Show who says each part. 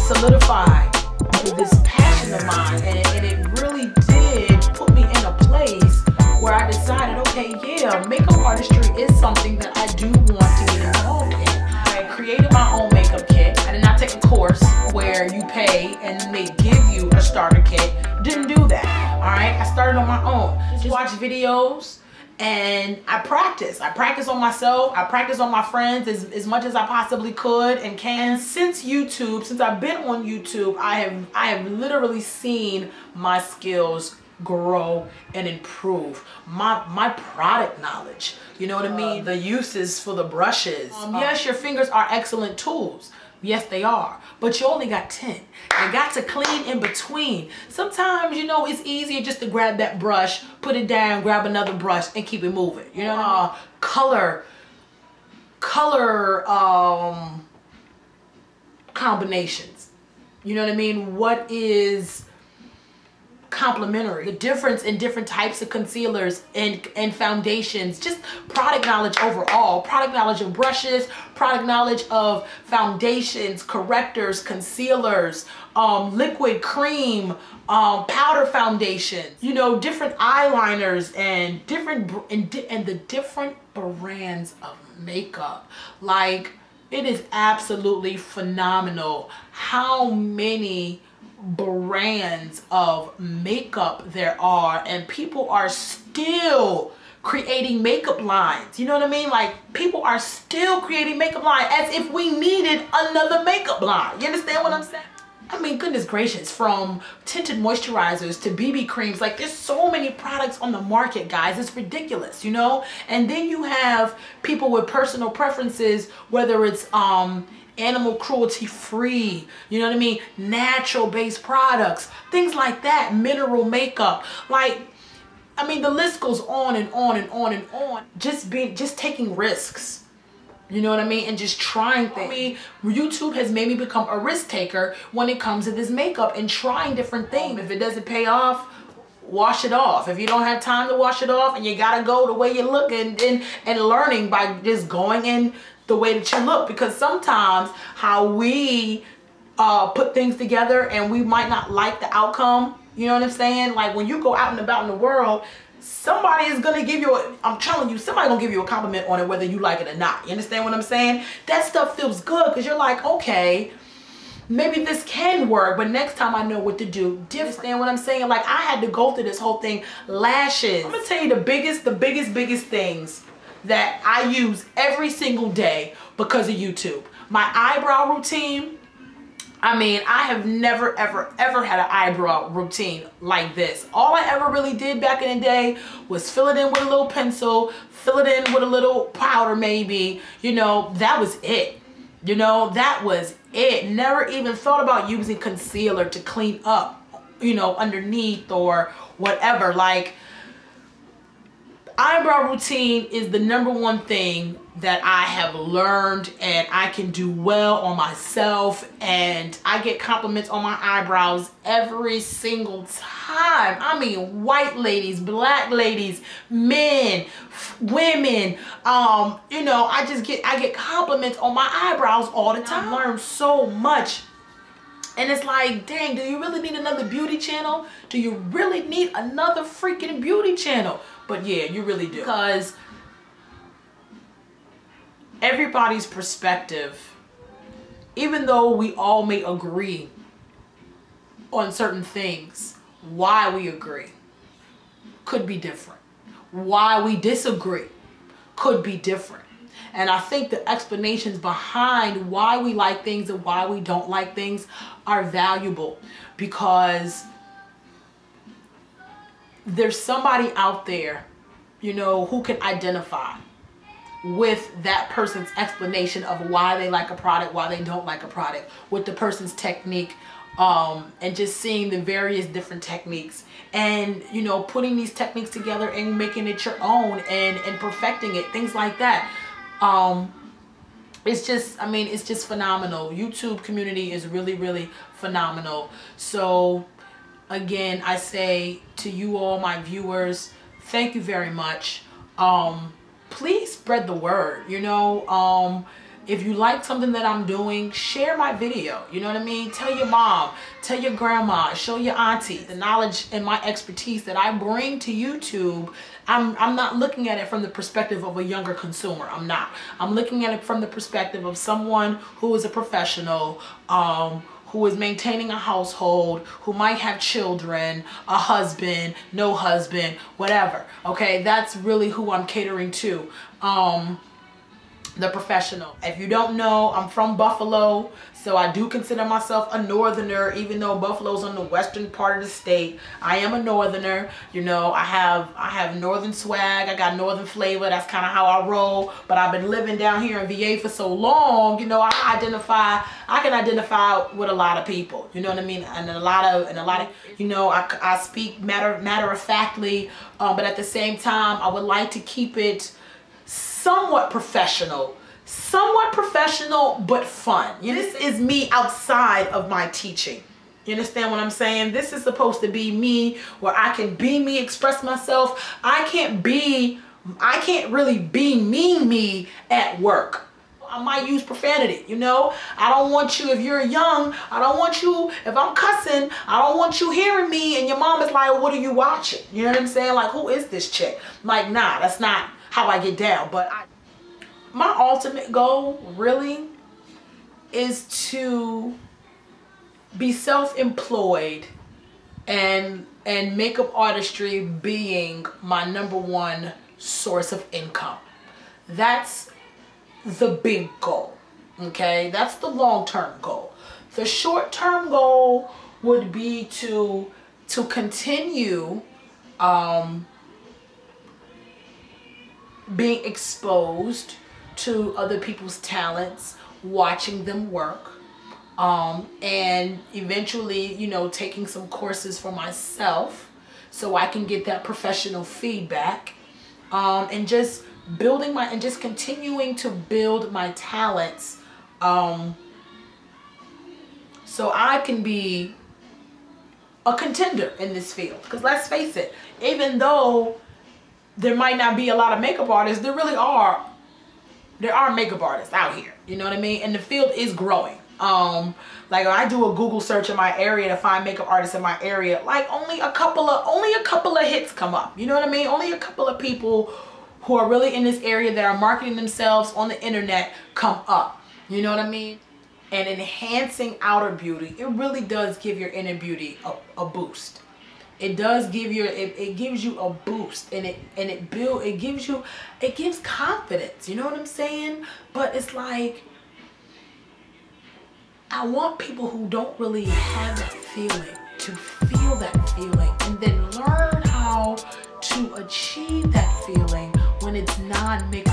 Speaker 1: solidified this passion of mine, and it really did put me in a place where I decided, okay, yeah, makeup artistry is something that I do want to get involved in. I created my own makeup kit. I did not take a course where you pay and they give you a starter kit. Didn't do that, all right? I started on my own. Just watch videos and I practice. I practice on myself. I practice on my friends as much as I possibly could and can. Since YouTube, since I've been on YouTube, I have literally seen my skills grow and improve. My product knowledge, you know what I mean? The uses for the brushes. Yes, your fingers are excellent tools. Yes, they are. But you only got 10. You got to clean in between. Sometimes, you know, it's easier just to grab that brush, put it down, grab another brush, and keep it moving. You know what I mean? Color combinations. You know what I mean? What is complementary, the difference in different types of concealers and foundations, just product knowledge overall, product knowledge of brushes, product knowledge of foundations, correctors, concealers, liquid cream, powder foundations, you know, different eyeliners and the different brands of makeup. Like, it is absolutely phenomenal how many brands of makeup there are, and people are still creating makeup lines. You know what I mean? Like, people are still creating makeup lines as if we needed another makeup line. You understand what I'm saying? I mean, goodness gracious, from tinted moisturizers to BB creams, like, there's so many products on the market, guys. It's ridiculous, you know? And then you have people with personal preferences, whether it's animal cruelty free, you know what I mean, natural based products, things like that, mineral makeup. Like, I mean, the list goes on and on and on and on. Just taking risks, you know what I mean, and just trying things. I mean, YouTube has made me become a risk taker when it comes to this makeup and trying different things. If it doesn't pay off, wash it off. If you don't have time to wash it off and you gotta go the way you look and learning by just going in the way that you look, because sometimes how we put things together and we might not like the outcome, you know what I'm saying? Like, when you go out and about in the world, somebody is gonna give you I'm telling you, somebody gonna give you a compliment on it whether you like it or not. You understand what I'm saying? That stuff feels good because you're like, okay, maybe this can work, but next time I know what to do. Do you understand what I'm saying? Like, I had to go through this whole thing. Lashes. I'm gonna tell you the biggest things that I use every single day because of YouTube. My eyebrow routine. I mean, I have never ever had an eyebrow routine like this. All I ever really did back in the day was fill it in with a little pencil, fill it in with a little powder maybe, you know, that was it. You know, that was it. Never even thought about using concealer to clean up, you know, underneath or whatever. Like, eyebrow routine is the #1 thing that I have learned and I can do well on myself, and I get compliments on my eyebrows every single time. I mean, white ladies, black ladies, men, women, you know, I get compliments on my eyebrows all the time. I learned so much. And it's like, dang, do you really need another beauty channel? Do you really need another freaking beauty channel? But yeah, you really do. Because everybody's perspective, even though we all may agree on certain things, why we agree could be different. Why we disagree could be different. And I think the explanations behind why we like things and why we don't like things are valuable, because there's somebody out there, you know, who can identify with that person's explanation of why they like a product, why they don't like a product, with the person's technique, and just seeing the various different techniques and, you know, putting these techniques together and making it your own and perfecting it, things like that. It's just, I mean, it's just phenomenal. YouTube community is really, really phenomenal. So again, I say to you all, my viewers, thank you very much. Please spread the word, you know. If you like something that I'm doing, share my video. You know what I mean? Tell your mom, tell your grandma, show your auntie. The knowledge and my expertise that I bring to YouTube, I'm not looking at it from the perspective of a younger consumer. I'm not. I'm looking at it from the perspective of someone who is a professional, who is maintaining a household, who might have children, a husband, no husband, whatever. Okay, that's really who I'm catering to. The professional. If you don't know, I'm from Buffalo, so I do consider myself a northerner, even though Buffalo's on the western part of the state. I am a northerner. You know, I have northern swag, I got northern flavor. That's kind of how I roll. But I've been living down here in VA for so long, you know, I can identify with a lot of people. You know what I mean? And a lot of, you know, I speak matter of factly, but at the same time, I would like to keep it somewhat professional, but fun. This is me outside of my teaching. You understand what I'm saying? This is supposed to be me, where I can be me, express myself. I can't really be me at work. I might use profanity, you know? I don't want you, if you're young, I don't want you, if I'm cussing, I don't want you hearing me and your mom is like, what are you watching? You know what I'm saying? Like, who is this chick? Like, nah, that's not how I get down. But my ultimate goal really is to be self-employed and makeup artistry being my #1 source of income. That's the big goal, okay? That's the long-term goal. The short-term goal would be to continue being exposed to other people's talents, watching them work, and eventually, you know, taking some courses for myself so I can get that professional feedback, and just continuing to build my talents, so I can be a contender in this field. Because let's face it, even though there might not be a lot of makeup artists, there are makeup artists out here. You know what I mean? And the field is growing. Like, when I do a Google search in my area to find makeup artists in my area, like only a couple of hits come up. You know what I mean? Only a couple of people who are really in this area that are marketing themselves on the internet come up. You know what I mean? And enhancing outer beauty, it really does give your inner beauty a boost. It does give it gives you a boost, and it gives confidence. You know what I'm saying? But it's like, I want people who don't really have that feeling to feel that feeling, and then learn how to achieve that feeling when it's non-makeup